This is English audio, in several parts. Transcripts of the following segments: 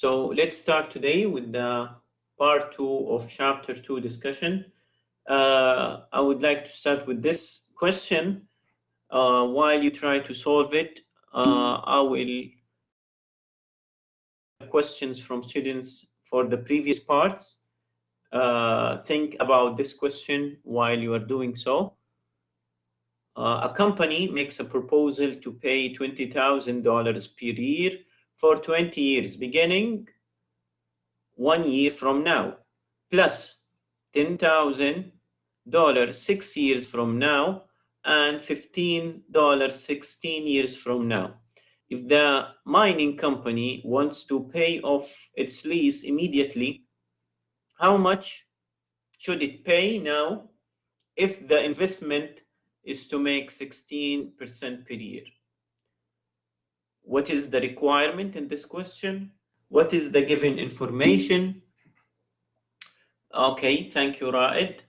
So let's start today with the part 2 of chapter 2 discussion. I would like to start with this question. While you try to solve it, I will questions from students for the previous parts. Think about this question while you are doing so. A company makes a proposal to pay $20,000 per year for 20 years, beginning 1 year from now, plus $10,000 6 years from now, and $15 16 years from now. If the mining company wants to pay off its lease immediately, how much should it pay now if the investment is to make 16% per year? What is the requirement in this question? What is the given information? Okay, thank you, Raed.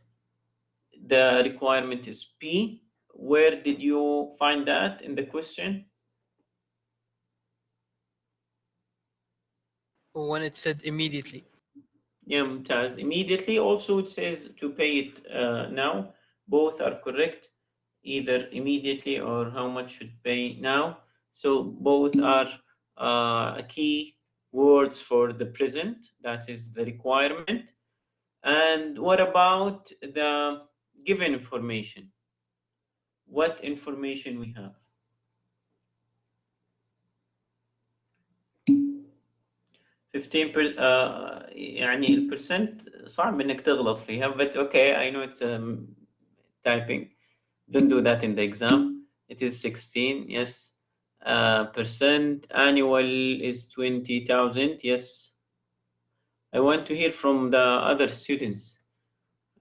The requirement is P. Where did you find that in the question? When it said immediately. Yeah, Mumtaz. Immediately also it says to pay it now. Both are correct, either immediately or how much should pay now. So both are key words for the present. That is the requirement. And what about the given information? What information we have? 15% يعني البرسنت صعب انك تغلط فيها, but okay, I know it's typing. Don't do that in the exam. It is 16, yes. Percent annual is 20,000, yes. I want to hear from the other students.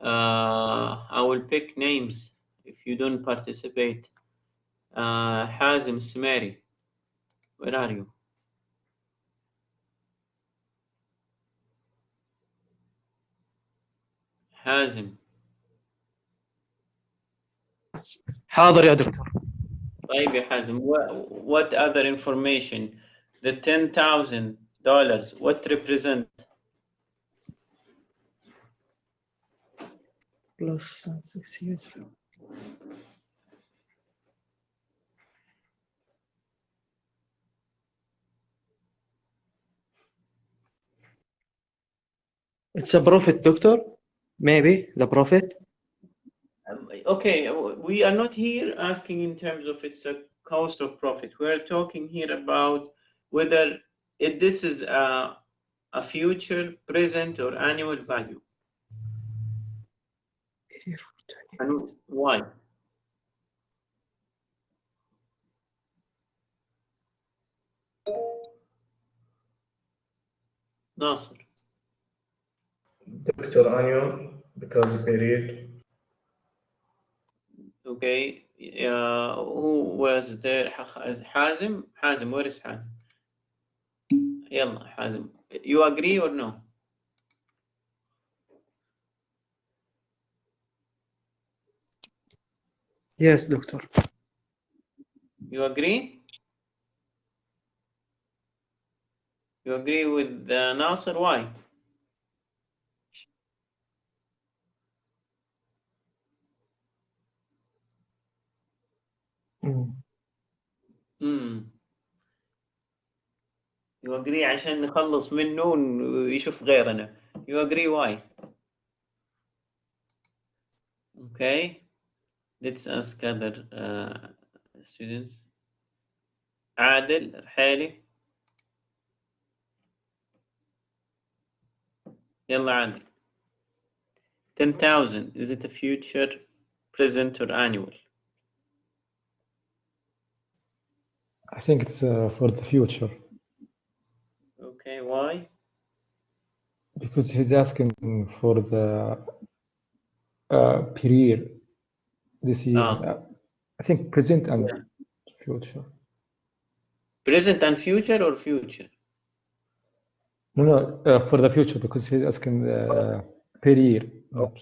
I will pick names if you don't participate. Hazim Smari, where are you? حازم. حاضر يا دكتور. طيب يا حازم, what other information? The $10,000, what represent? Plus 6 years. It's a profit, doctor. Maybe the profit. Okay, we are not here asking in terms of it's a cost of profit. We are talking here about whether this is a future, present, or annual value. And why? Nasser. Doctor, annual, because period. Okay, who was there? Hazim? Hazim, where is Hazim? Yalla, Hazim. You agree or no? Yes, doctor. You agree? You agree with Nasser? Why? You agree عشان نخلص منه ويشوف غيرنا. You agree why? Okay. Let's ask other students. عادل, رحالي. يلا عادل. 10,000. Is it a future, present, or annual? I think it's for the future. Okay, why? Because he's asking for the per year this year. I think present and future. Present and future or future? No, for the future, because he's asking per year. Not,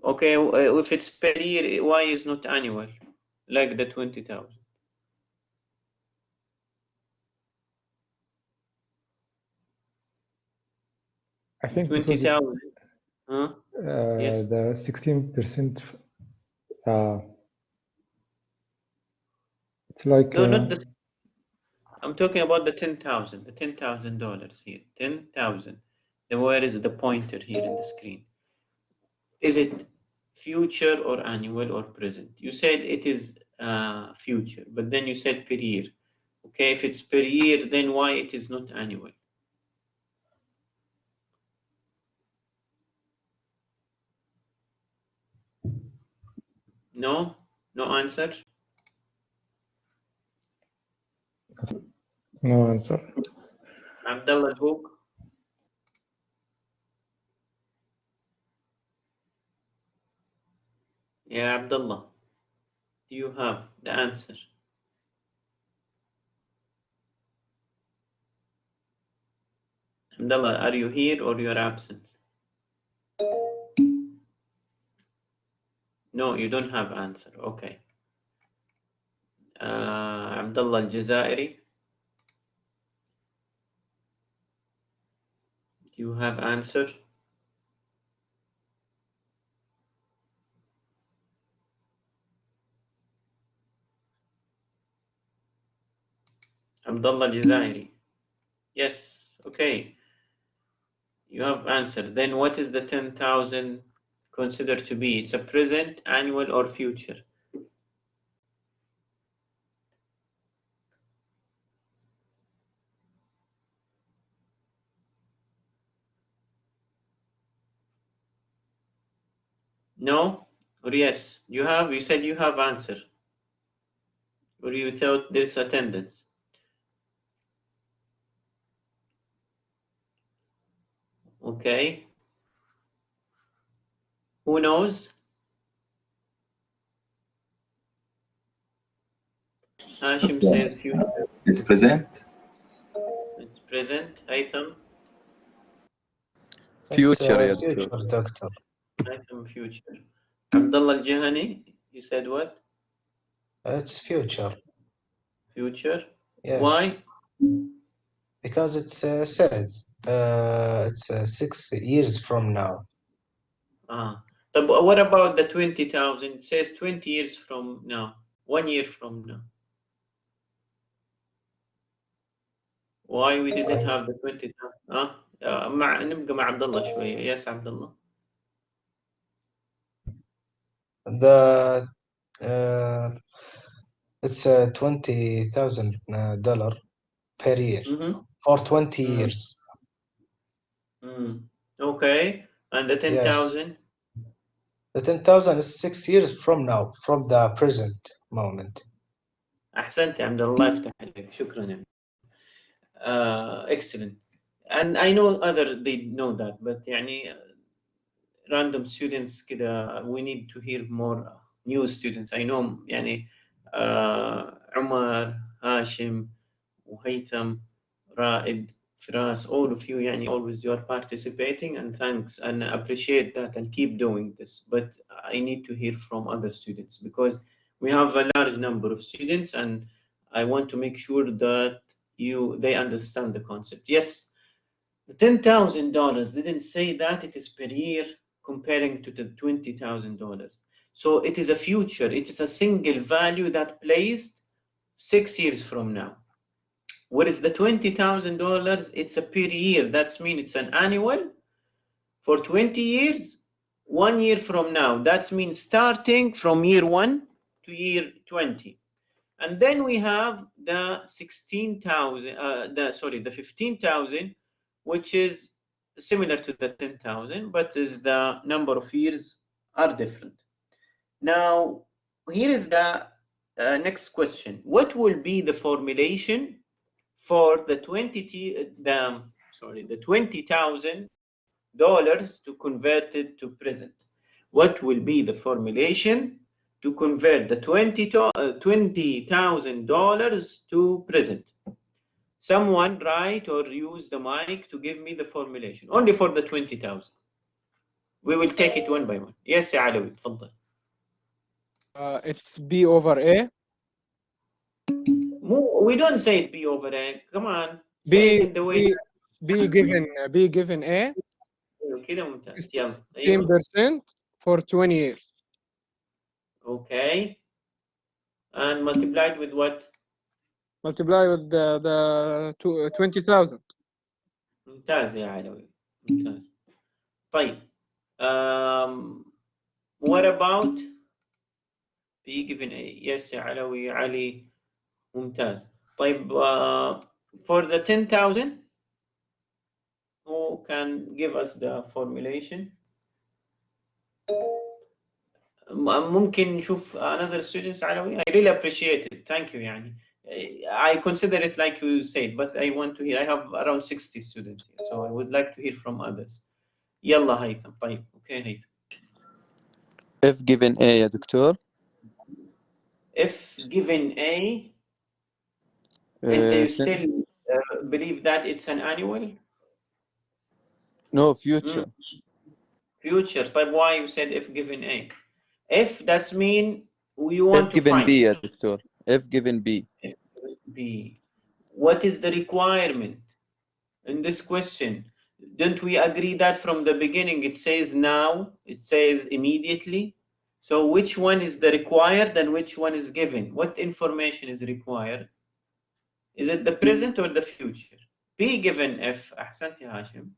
okay, if it's per year, why is not annual? Like the 20,000. I think because 20,000. Huh? Yes. the 16%, it's like No, not the. I'm talking about the 10,000. The $10,000 here. 10,000. Then where is the pointer here in the screen? Is it future or annual or present? You said it is future, but then you said per year. Okay, if it's per year, then why it is not annual? No? No answer? no answer. Abdullah Hook? Yeah, Abdullah. Do you have the answer? Abdullah, are you here or you're absent? No, you don't have answer. Okay. Abdullah Al-Jazairi. Do you have answer? Abdullah Al-Jazairi. Yes, okay. You have answered. Then what is the 10,000 considered to be? It's a present, annual, or future? No or yes? You said you have answer. Or you thought there's attendance? Okay. Who knows? Hashim says future. It's present. It's present. Haytham? Future, It's, yeah, future, doctor. Haytham, future. Abdullah Al-Jahani, you said what? It's future. Future? Yes. Why? Because it says it's 6 years from now. But what about the 20,000? It says 20 years from now. 1 year from now. Why we didn't have the 20,000? نبقى مع عبد الله شوية. Yes, Abdullah. The it's $20,000 per year for 20 years. Okay, and the 10,000? Yes. The 10,000 is 6 years from now, from the present moment. أحسنت يا عبد الله يفتح عليك. شكرا. Excellent. And I know they know that, but يعني random students كده, we need to hear more new students. I know يعني عمر, هاشم, وهيثم, رائد, Firas, all of you, يعني always you are participating, and thanks, and appreciate that, and keep doing this. But I need to hear from other students because we have a large number of students, and I want to make sure that they understand the concept. Yes, the $10,000 didn't say that it is per year comparing to the $20,000. So it is a future. It is a single value that placed 6 years from now. What is the $20,000? It's a per year. That means it's an annual for 20 years, 1 year from now. That means starting from year 1 to year 20. And then we have the 16,000, the 15,000, which is similar to the 10,000, but is the number of years are different. Now, here is the next question. What will be the formulation for the $20,000 to convert it to present? What will be the formulation to convert the $20,000 to present? Someone write or use the mic to give me the formulation only for the 20,000. We will take it one by one. Yes, يا علوي, تفضل. It's B over A. We don't say it B over A. Come on. B in the way. B given A كده ممتاز. يلا أيوه. 16% for 20 years. Okay. And multiplied with what? Multiply with the 20,000. ممتاز يا علوي. ممتاز. طيب. What about B given A? Yes يا علوي علي. ممتاز. طيب for the 10,000 who can give us the formulation? ممكن نشوف another students علوي. I really appreciate it. Thank you يعني. I consider it like you said, but I want to hear. I have around 60 students here, so I would like to hear from others. يلا هيثم. طيب اوكي هيثم. If given A يا دكتور. If given A, and you still believe that it's an annual? No, future. Future. طيب why you said if given A? If that's mean we want to given find. B يا دكتور. If given B. If B. What is the requirement in this question? Don't we agree that from the beginning it says now, it says immediately? So which one is the required and which one is given? What information is required? Is it the present or the future? B given F. أحسنت يا هاشم.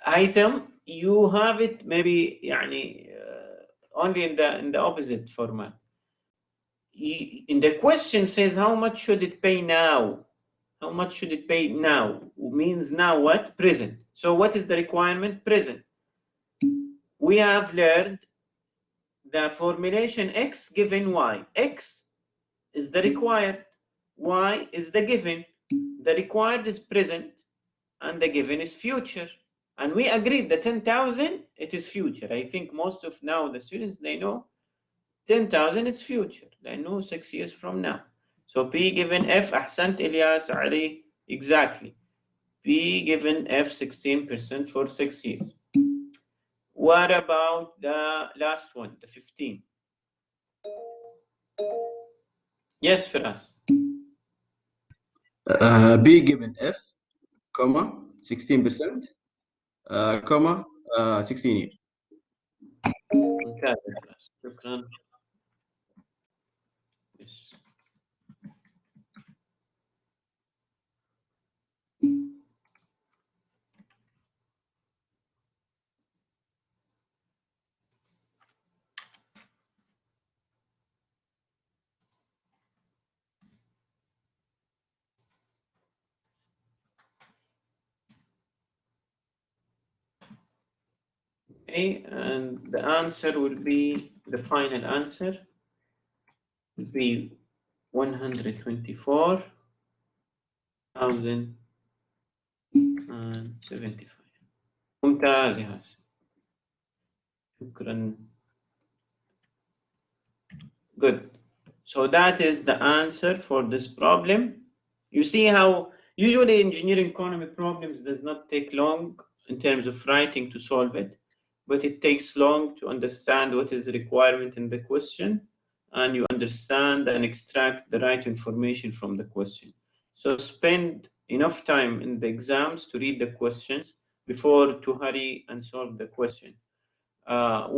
Haytham, you have it maybe يعني only in the opposite format. In the question says how much should it pay now? How much should it pay now? Means now what? Present. So what is the requirement? Present. We have learned the formulation X given Y. X is the required. Y is the given. The required is present and the given is future. And we agreed the 10,000, it is future. I think most of now the students, they know 10,000 it's future. They know 6 years from now. So P given F, أحسنت إلياس علي, exactly. P given F 16% for 6 years. What about the last one, the 15? Yes, Firas. B given F, comma, 16%, comma, 16 years. ممتاز يا فراس. شكرا. Yes. Okay, and the answer will be, the final answer will be 124,075. ممتاز يا هاشم. شكرا. Good. So that is the answer for this problem. You see how usually engineering economy problems does not take long in terms of writing to solve it, but it takes long to understand what is the requirement in the question, and you understand and extract the right information from the question. So spend enough time in the exams to read the questions before to hurry and solve the question.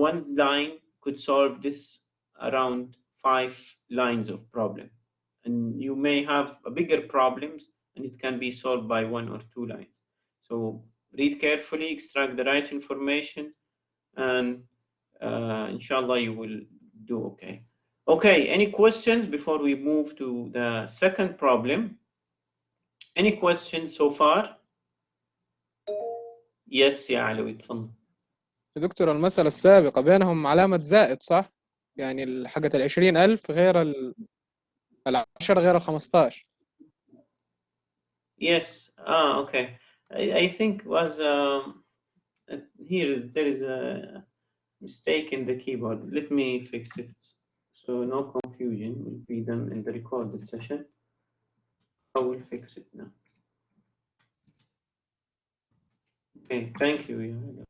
One line could solve this around 5 lines of problem, and you may have bigger problems and it can be solved by 1 or 2 lines. So read carefully, extract the right information, and inshallah you will do okay. Okay, any questions before we move to the second problem? Any questions so far? Yes يا علوي تفضل. يا دكتور المسألة السابقة بينهم علامة زائد صح؟ يعني حقة 20,000 غير 10 غير 15. Yes. Okay. I think was here there is a mistake in the keyboard. Let me fix it so no confusion will be done in the recorded session. I will fix it now. Okay, thank you.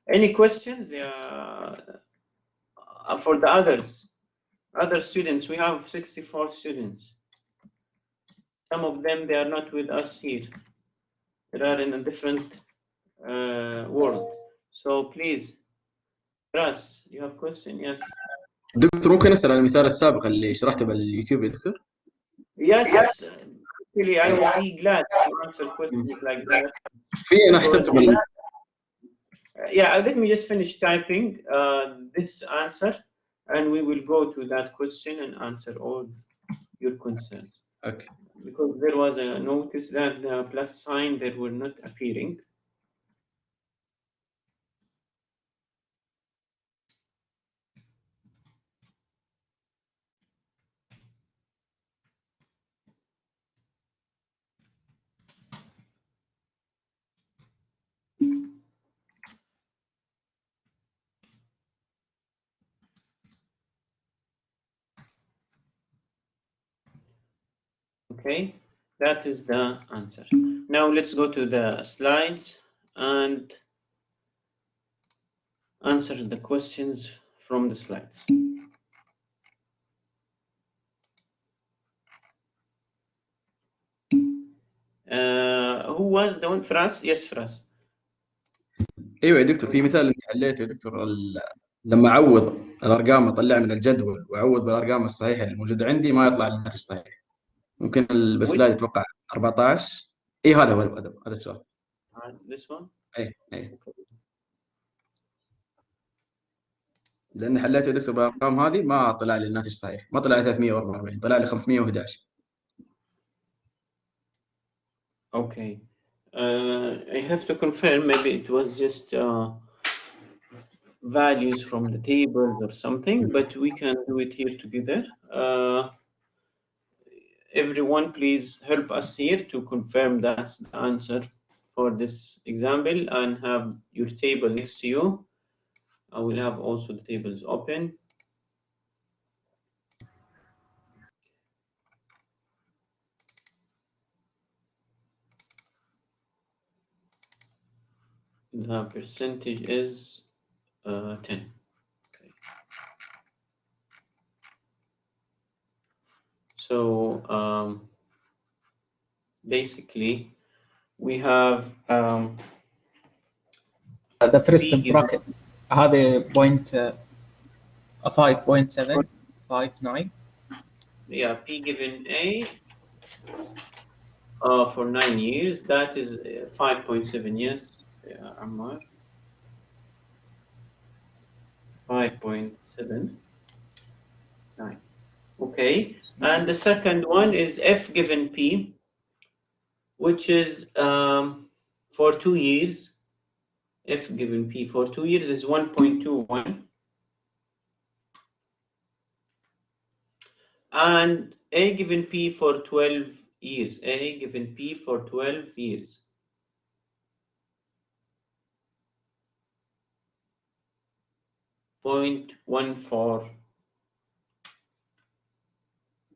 Any questions for the other students? We have 64 students. Some of them, they are not with us here. They are in a different world. So please, Ras, you have question? Yes. دكتور ممكن اسال عن المثال السابق اللي شرحته باليوتيوب يا دكتور؟ Yes. Actually, I will be glad to answer questions like that. في انا حسبت من Yeah, let me just finish typing this answer, and we will go to that question and answer all your concerns. اوكي. Because there was a notice that the plus sign that were not appearing. Okay, that is the answer. Now let's go to the slides and answer the questions from the slides. Who was the one? Fras? Yes, Fras. ايوه يا دكتور، في مثال انت حليته يا دكتور لما اعوض الارقام اطلع من الجدول واعوض بالارقام الصحيحه الموجوده عندي ما يطلع لي الناتج صحيح. ممكن السلايد اتوقع 14. اي هذا هو هذا السؤال. This one? اي لان حليته يا دكتور بالارقام هذه ما طلع لي الناتج صحيح، ما طلع لي 344، طلع لي 511. Okay. I have to confirm, maybe it was just values from the tables or something, but we can do it here together. Everyone, please help us here to confirm that's the answer for this example, and have your table next to you. I will have also the tables open. The percentage is 10. Okay. So basically we have the first bracket هذه point 5.759. Yeah, P given A for 9 years, that is 5.7. Yes, yeah, Ammar. 5.79. Okay, and the second one is F given P, which is for 2 years. F given P for 2 years is 1.21. And A given P for 12 years. A given P for 12 years. .14.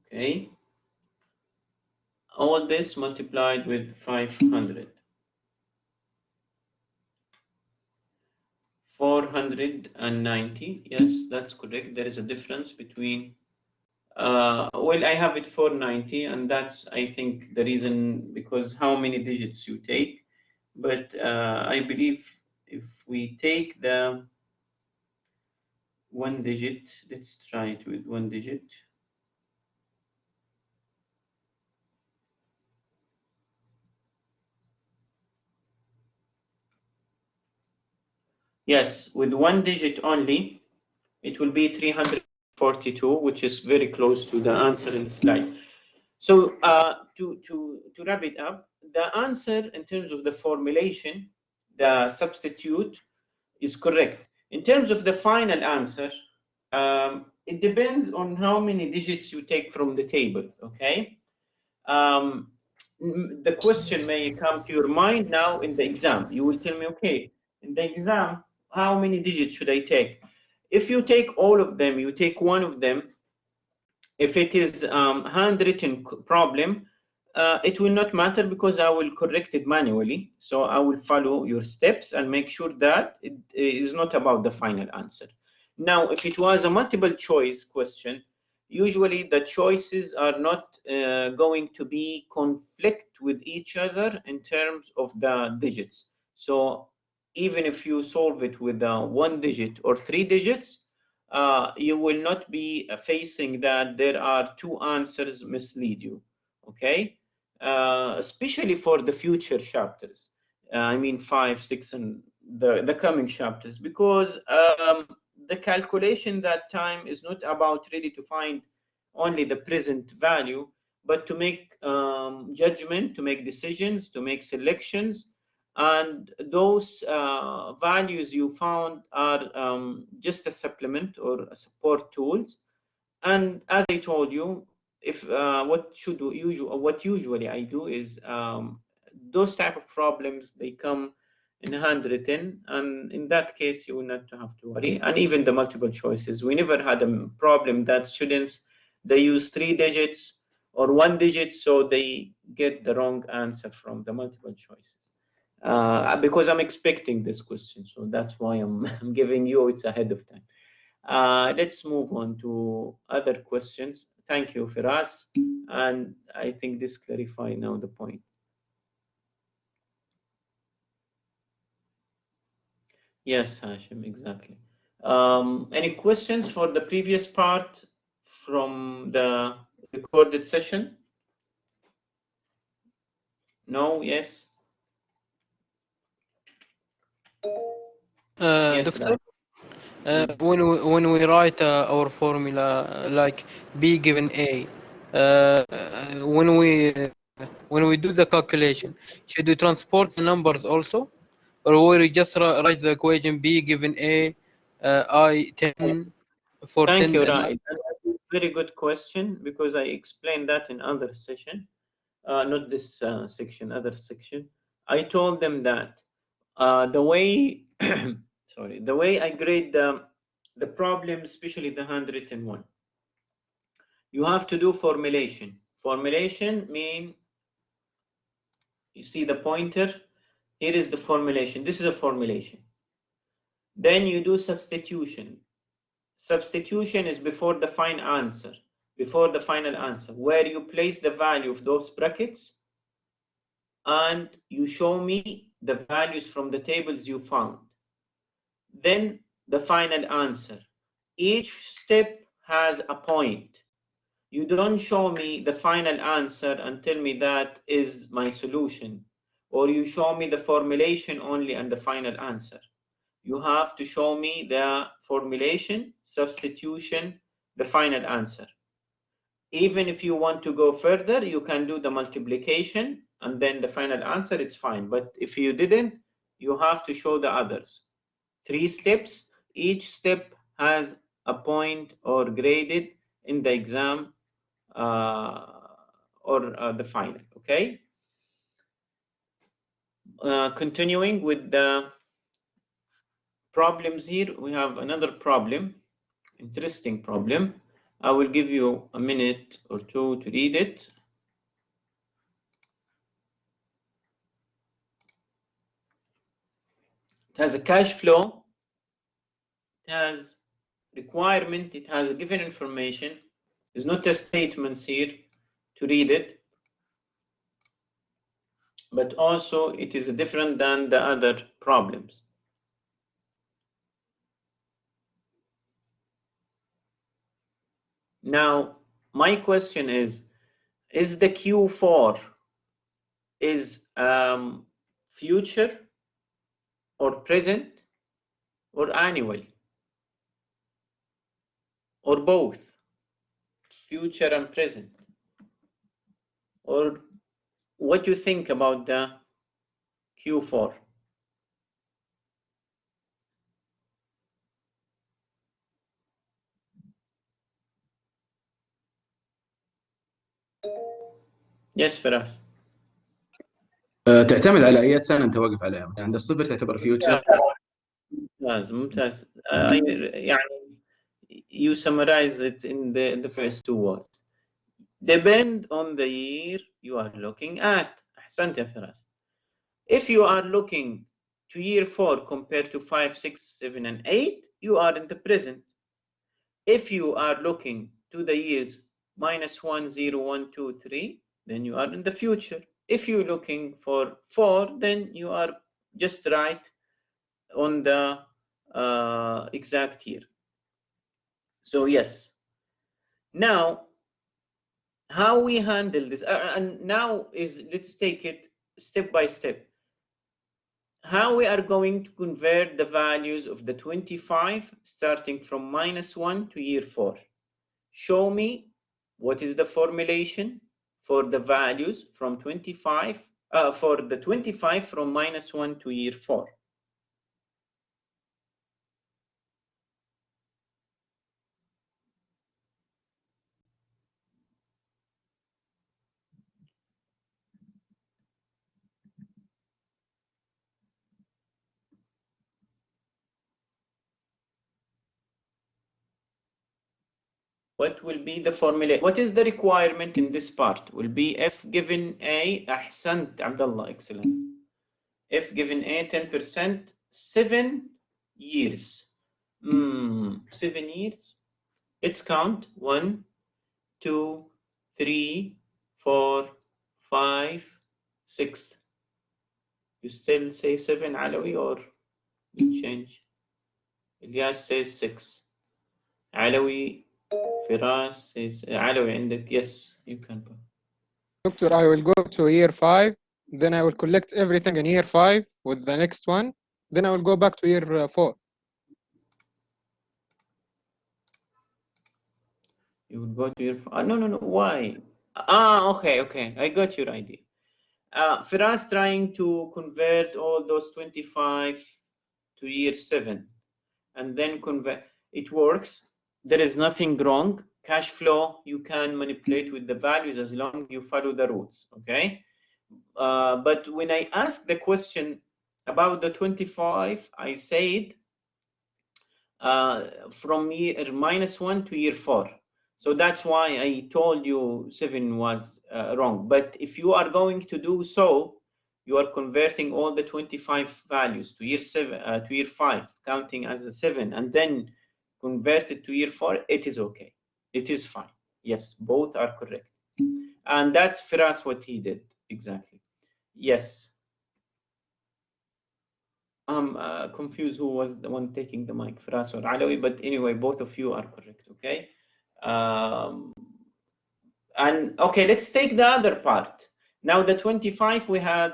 Okay. All this multiplied with 500. 490. Yes, that's correct. There is a difference between. Well, I have it 490, and that's, I think, the reason, because how many digits you take. But I believe if we take the 1 digit, let's try it with 1 digit. Yes, with 1 digit only, it will be 342, which is very close to the answer in the slide. So to wrap it up, the answer in terms of the formulation, the substitute, is correct. In terms of the final answer, it depends on how many digits you take from the table, okay? The question may come to your mind now in the exam. You will tell me, okay, in the exam, how many digits should I take? If you take all of them, you take one of them. If it is handwritten problem, it will not matter because I will correct it manually. So I will follow your steps and make sure that it is not about the final answer. Now, if it was a multiple choice question, usually the choices are not going to be conflict with each other in terms of the digits. So even if you solve it with 1 digit or 3 digits, you will not be facing that there are 2 answers mislead you, okay? Especially for the future chapters. I mean 5, 6, and the coming chapters, because the calculation that time is not about really to find only the present value, but to make judgment, to make decisions, to make selections. And those values you found are just a supplement or a support tools. And as I told you, if what usually I do is those type of problems, they come in handwritten, and in that case you will not have to worry. And even the multiple choices, we never had a problem that students, they use 3 digits or 1 digit, so they get the wrong answer from the multiple choices. Because I'm expecting this question, so that's why I'm giving you it's ahead of time. Let's move on to other questions. Thank you, Firas, and I think this clarifies now the point. Yes, Hashim, exactly. Any questions for the previous part from the recorded session? No? Yes? Yes, Doctor, when we write our formula like B given A, when we do the calculation, should we transport the numbers also, or will we just write the equation B given A, I 10 for Thank 10? you, Raid. Very good question, because I explained that in other session, not this section, other section. I told them that the way, sorry, the way I grade the problem, especially the handwritten one, you have to do formulation. Formulation mean, you see the pointer, here is the formulation. This is a formulation. Then you do substitution. Substitution is before the final answer, where you place the value of those brackets and you show me the values from the tables you found. Then the final answer. Each step has a point. You don't show me the final answer and tell me that is my solution, or you show me the formulation only and the final answer. You have to show me the formulation, substitution, the final answer. Even if you want to go further, you can do the multiplication and then the final answer, it's fine. But if you didn't, you have to show the others. 3 steps, each step has a point or graded in the exam or the final, okay? Continuing with the problems here, we have another problem, interesting problem. I will give you a minute or two to read it. It has a cash flow, it has requirement, it has given information. There's not a statement here to read it, but also it is different than the other problems. Now, my question is the Q4 is future or present or annual or both, future and present? Or what do you think about the Q4? Yes, Firas. تعتمد على اي سنه انت واقف عليها. مثلا عند الصفر تعتبر فيوتشر. ممتاز. يعني you summarize it in the first 2 words. Depend on the year you are looking at. أحسنت يا فراس. If you are looking to year 4 compared to 5, 6, 7, and 8, you are in the present. If you are looking to the years -1, 0, 1, 2, 3, then you are in the future. If you're looking for 4, then you are just right on the exact year. So yes. Now, how we handle this, and now is, let's take it step by step. How we are going to convert the values of the 25 starting from -1 to year 4. Show me what is the formulation for the values from 25, for the 25 from -1 to year 4. What will be the formula? What is the requirement in this part? Will be f given a, أحسنت Abdullah, excellent. F given a 10%, 7 years. 7 years. Let's count. 1, 2, 3, 4, 5, 6. You still say 7, Alawi, or you change? Ilyas says 6. Alawi, Firas says, Alawi عندك, yes, you can go. Doctor, I will go to year 5, then I will collect everything in year 5 with the next one, then I will go back to year 4. You would go to your, no, why? Okay, I got your idea. Firas trying to convert all those 25 to year 7 and then convert. It works. There is nothing wrong. Cash flow, you can manipulate with the values as long as you follow the rules, okay? But when I asked the question about the 25, I said from year -1 to year 4. So that's why I told you 7 was wrong. But if you are going to do so, you are converting all the 25 values to year 7 to year 5, counting as a 7, and then convert it to year 4. It is okay. It is fine. Yes, both are correct. And that's Firas what he did exactly. Yes. I'm confused who was the one taking the mic, Firas or Alawi, but anyway, both of you are correct, okay? And okay, let's take the other part. Now the 25, we had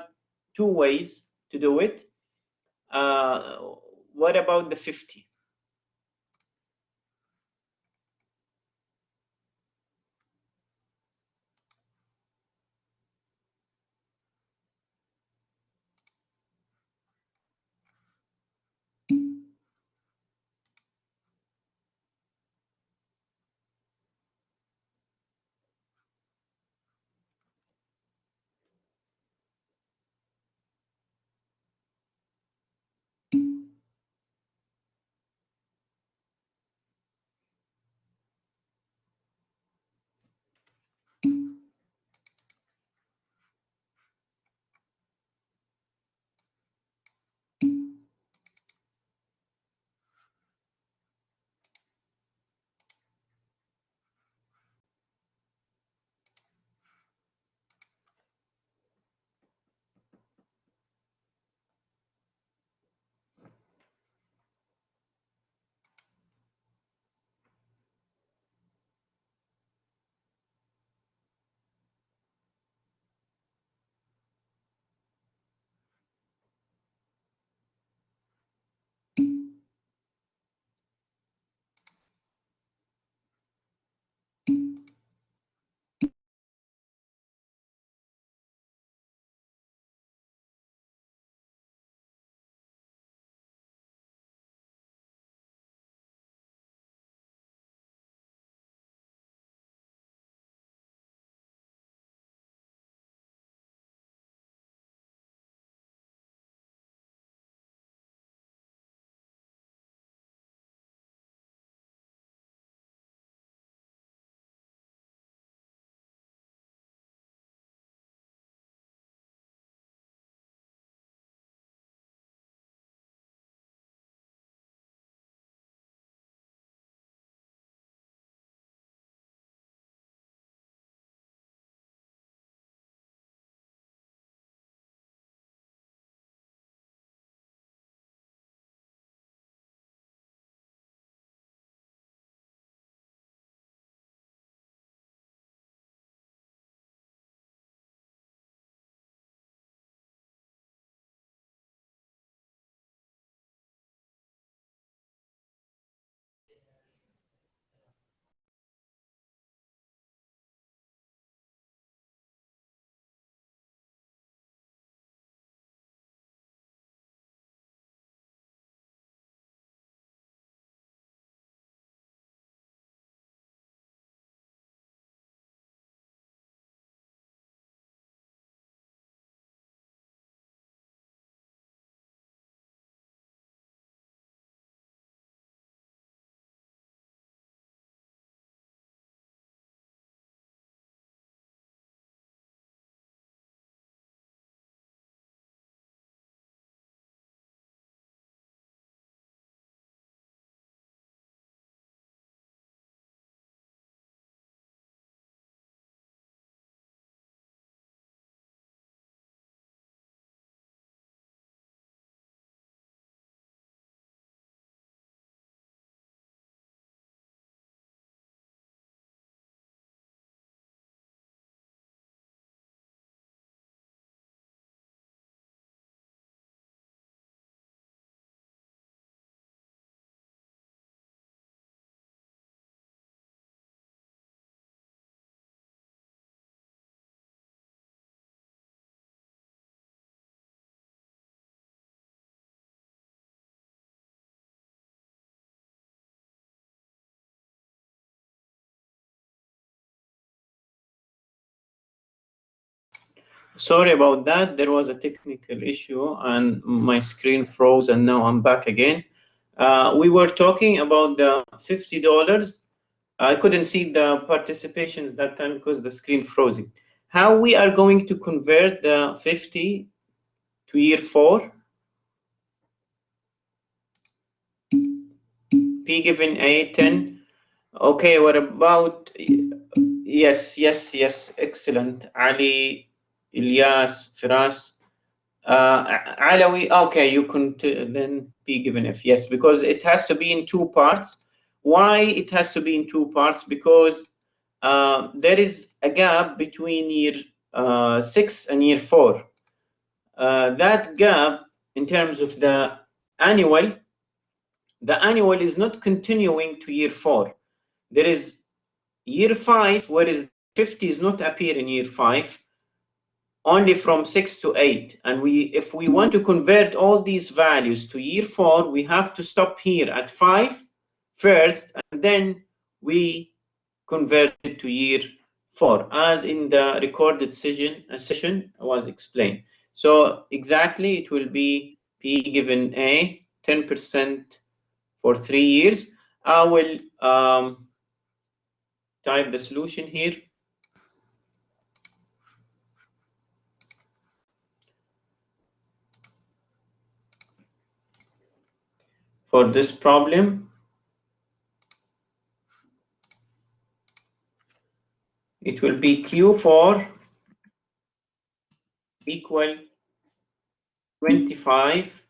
2 ways to do it. What about the 50? Sorry about that. There was a technical issue and my screen froze, and now I'm back again. We were talking about the $50. I couldn't see the participations that time because the screen frozen. How we are going to convert the 50 to year 4? P given A 10. Okay, what about, yes, excellent. Ali, Ilyas, Firas, Alawi, okay, you can then P given F, yes, because it has to be in 2 parts. Why it has to be in 2 parts? Because there is a gap between year 6 and year 4. That gap, in terms of the annual is not continuing to year 4. There is year 5, whereas 50 is not appear in year 5, only from 6 to 8. And if we want to convert all these values to year 4, we have to stop here at 5 first, and then we convert it to year 4, as in the recorded session was explained. So exactly, it will be P given A, 10% for 3 years. I will type the solution here. For this problem, it will be Q4 equal 25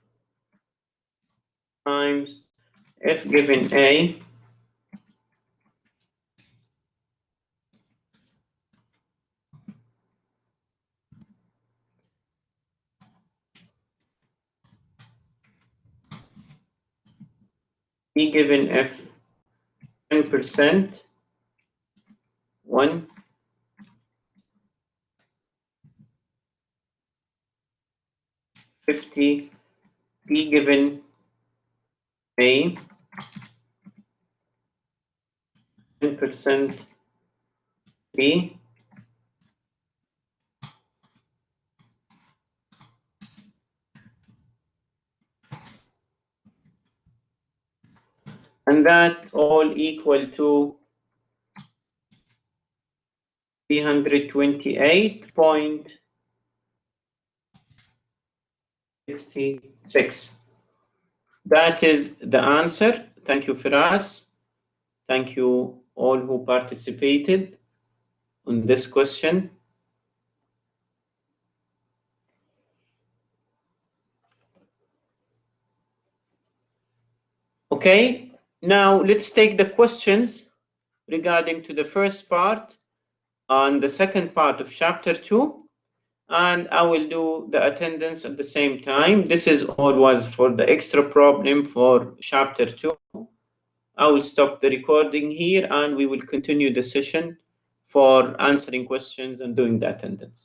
times F given A P given F 10%, 1, 50, P given A 10% B, and that all equal to 328.66. That is the answer. Thank you, Firas. Thank you all who participated on this question. Okay, now let's take the questions regarding to the first part and the second part of chapter 2, and I will do the attendance at the same time. This is all was for the extra problem for chapter 2. I will stop the recording here and we will continue the session for answering questions and doing the attendance.